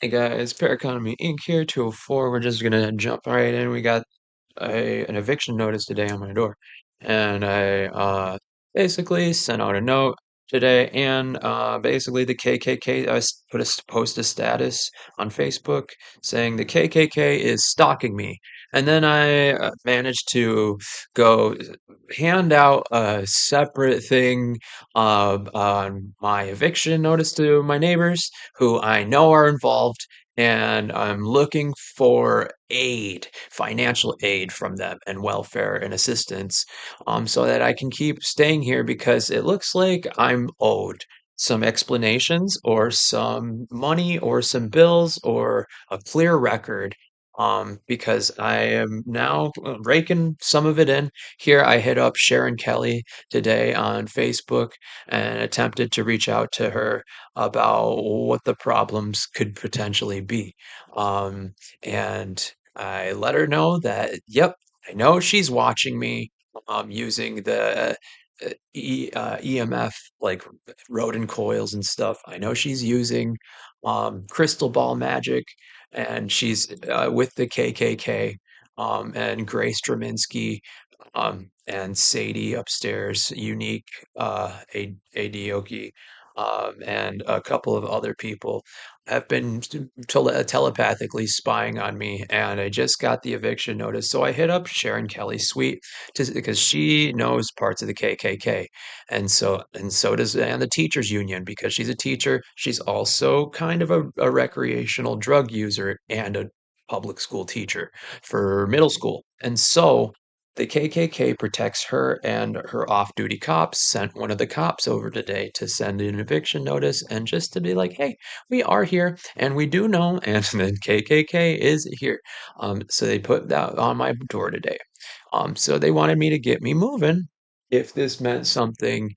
Hey guys, PARACONOMY Inc. here, 204. We're just gonna jump right in. We got an eviction notice today on my door, and I basically sent out a note today, and basically the KKK. Post a status on Facebook saying the KKK is stalking me, and then I managed to go hand out a separate thing on my eviction notice to my neighbors who I know are involved, and I'm looking for aid, financial aid from them, and welfare and assistance, so that I can keep staying here because it looks like I'm owed some explanations or some money or some bills or a clear record. Because I am now raking some of it in. Here, I hit up Sharon Kelly today on Facebook and attempted to reach out to her about what the problems could potentially be. And I let her know that, yep, I know she's watching me using the EMF, like rodent coils and stuff. I know she's using crystal ball magic, and she's with the KKK, and Grace Draminsky, and Sadie upstairs, Unique, Adioki, and a couple of other people have been telepathically spying on me, and I just got the eviction notice. So I hit up Sharon Kelly's suite because she knows parts of the KKK, and so does and the teachers union because she's a teacher. She's also kind of a recreational drug user and a public school teacher for middle school, and so the KKK protects her, and her off-duty cops sent one of the cops over today to send an eviction notice and just to be like, "Hey, we are here, and we do know, and the KKK is here." So they put that on my door today. So they wanted me to get me moving if this meant something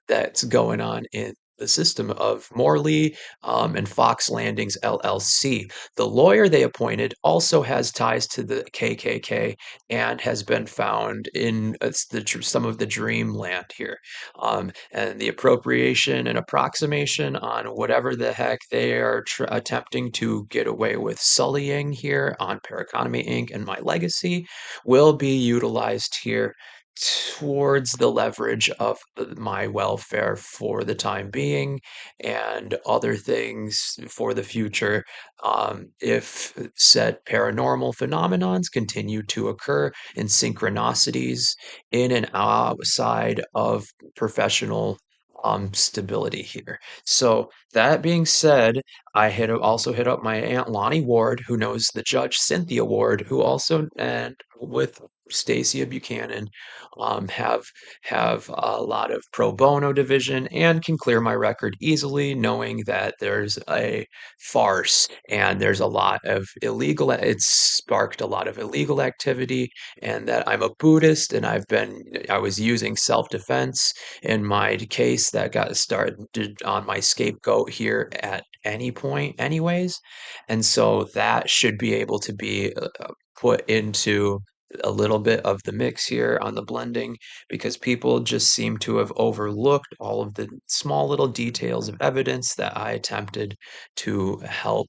that's going on in the system of Morley and Fox Landings LLC. The lawyer they appointed also has ties to the KKK and has been found in some of the dreamland here. And the appropriation and approximation on whatever the heck they are attempting to get away with sullying here on Paraconomy Inc. and my legacy will be utilized here towards the leverage of my welfare for the time being and other things for the future. If said paranormal phenomenons continue to occur in synchronicities in and outside of professional stability here. So that being said, also hit up my Aunt Lonnie Ward, who knows the judge Cynthia Ward, who also and with Stacia Buchanan have a lot of pro bono division and can clear my record easily, knowing that there's a farce and there's a lot of it's sparked a lot of illegal activity, and that I'm a Buddhist and I was using self-defense in my case that got started on my scapegoat here at any point anyways, and so that should be able to be put into a little bit of the mix here on the blending because people just seem to have overlooked all of the small little details of evidence that I attempted to help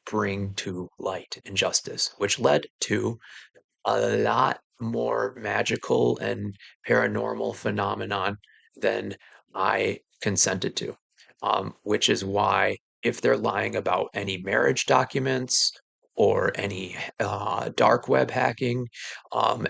bring to light and justice, which led to a lot more magical and paranormal phenomenon than I consented to. Which is why, if they're lying about any marriage documents or any dark web hacking,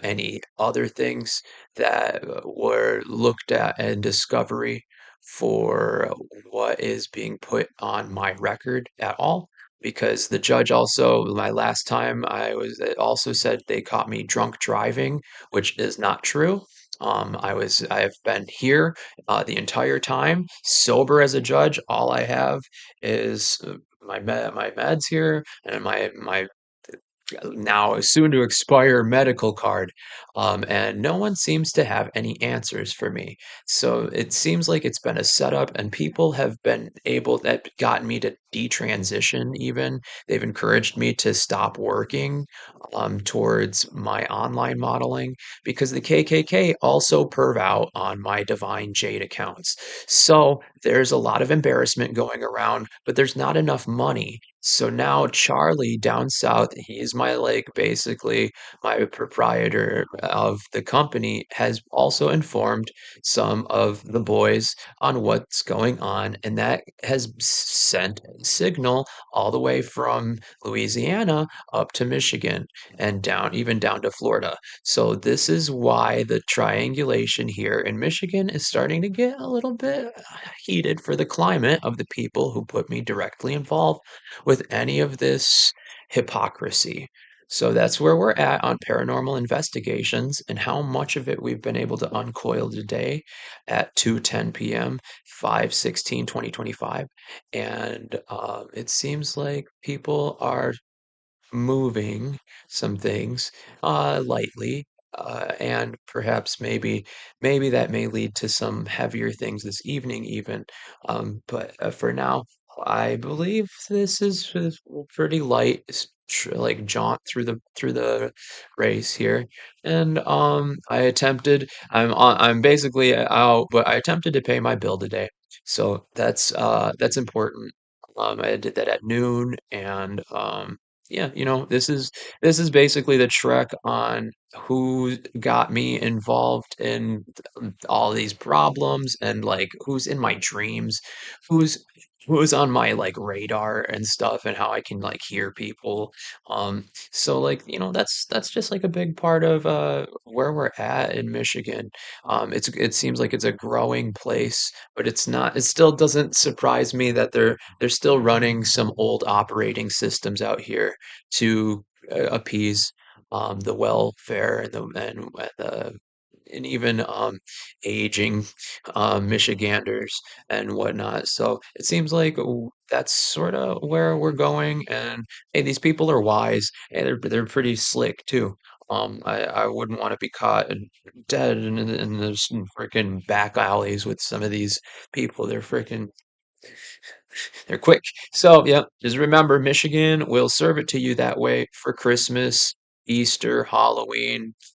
any other things that were looked at in discovery for what is being put on my record at all, because the judge also, my last time I was, it also said they caught me drunk driving, which is not true. I have been here the entire time, sober as a judge. All I have is my meds here and my now soon to expire medical card, and no one seems to have any answers for me. So it seems like it's been a setup, and people have been able that gotten me to detransition. Even they've encouraged me to stop working towards my online modeling because the KKK also perv out on my Divine Jade accounts. So there's a lot of embarrassment going around, but there's not enough money. So now Charlie down south, he's my like basically my proprietor of the company, has also informed some of the boys on what's going on, and that has sent signal all the way from Louisiana up to Michigan and down even down to Florida. So this is why the triangulation here in Michigan is starting to get a little bit heated for the climate of the people who put me directly involved with any of this hypocrisy. So that's where we're at on paranormal investigations and how much of it we've been able to uncoil today at 2:10 p.m., 5/16/2025. And it seems like people are moving some things lightly, and perhaps maybe that may lead to some heavier things this evening even. But for now, I believe this is pretty light, like jaunt through the race here. And I'm basically out, but I attempted to pay my bill today, so that's important. I did that at noon, and yeah, this is basically the trek on who got me involved in all these problems and like who's in my dreams, who's who's on my like radar and stuff and how I can like hear people. So like, that's just like a big part of where we're at in Michigan. It seems like it's a growing place, but it's not, it still doesn't surprise me that they're still running some old operating systems out here to appease the welfare and even aging Michiganders and whatnot. So it seems like that's sort of where we're going. And hey, these people are wise and they're pretty slick too. I wouldn't want to be caught dead in the freaking back alleys with some of these people. They're quick. So, yeah, just remember, Michigan will serve it to you that way for Christmas, Easter, Halloween.